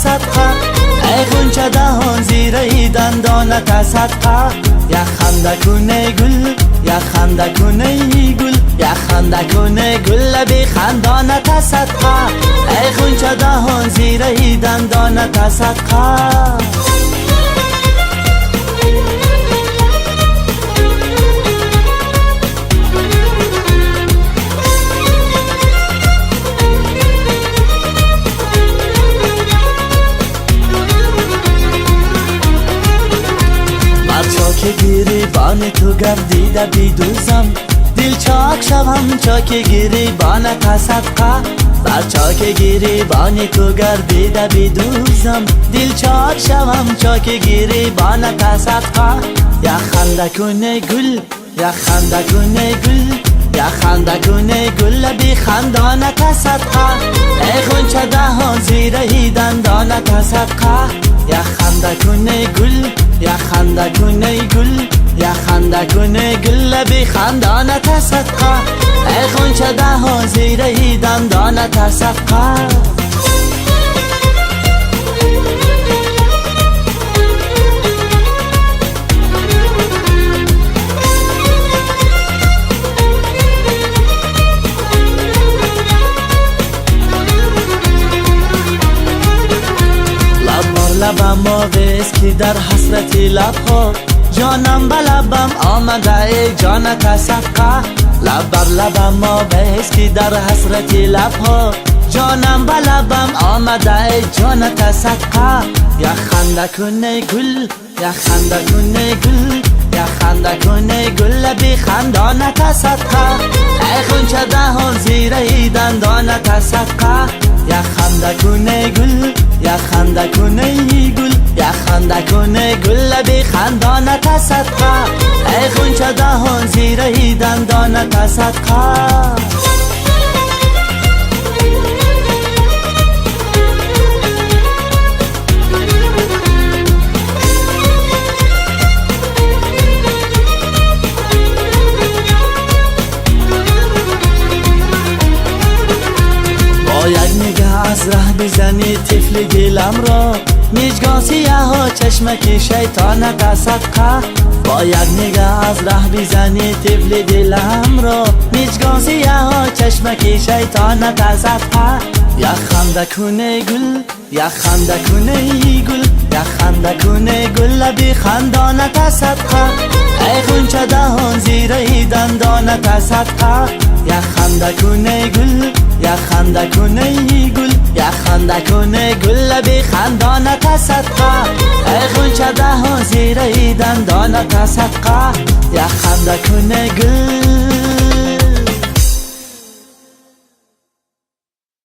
صدقه، ای غنچه دهان زیر دندانت صدقه. یا خنده کنه گل، یا خنده کنه گل، یا خنده کنه گل بی خندانت صدقه، ای غنچه دهان زیر دندانت صدقه. چاک گریبان تو گردیده بیدوزم، دل چاک شوم چاک گریبانت صدقه. بر چاک گریبان تو گردیده بیدوزم، دل چاک شوم چاک گریبانت صدقه. یا خنده کنه گل، یا خنده کنه گل، یا خنده کنه گل بی خندانت صدقه، ای غنچه دهان زیر دندانت صدقه. یا خنده کنه گل، یا خنده کنه گل، یا خنده کنه گل بی خندانت صدقه، ای غنچه دهان زیر دندانت صدقه. لبم آویز که در حسرت لبها، جانم به لبم آمده ای جانت صدقه. لب بر لبم آویز که در حسرت لبها، جانم به لبم آمده ای جانت صدقه. یا خنده کنه گل، یا خنده کنه گل، یا خنده کنه گل بی خندانت صدقه، ای غنچه دهان زیر دندانت صدقه. یا خنده کنه گل، یا خنده کنه گل، یا خنده کنه گل بی خندانت صدقه، ای غنچه دهان زیر دندانت صدقه. یک نگاه از ره بزنی طفل دلم را، میجگان سیاه ها چشمک شیطانت صدقه. با یک نگاه از ره بزنی طفل دلم را، میجگان سیاه ها چشمک شیطانت صدقه. یا خنده کنه گل، یا خنده کنه گل، یا خنده کنه گل بی خندانت صدقه، ای غنچه دهان زیر دندانت صدقه. یا خنده کنه گل، یا خنده کنه گل، یا خنده کنه گل بی خندانت صدقه، ای غنچه دهان زیر دندانت صدقه. یا خنده کنه گل.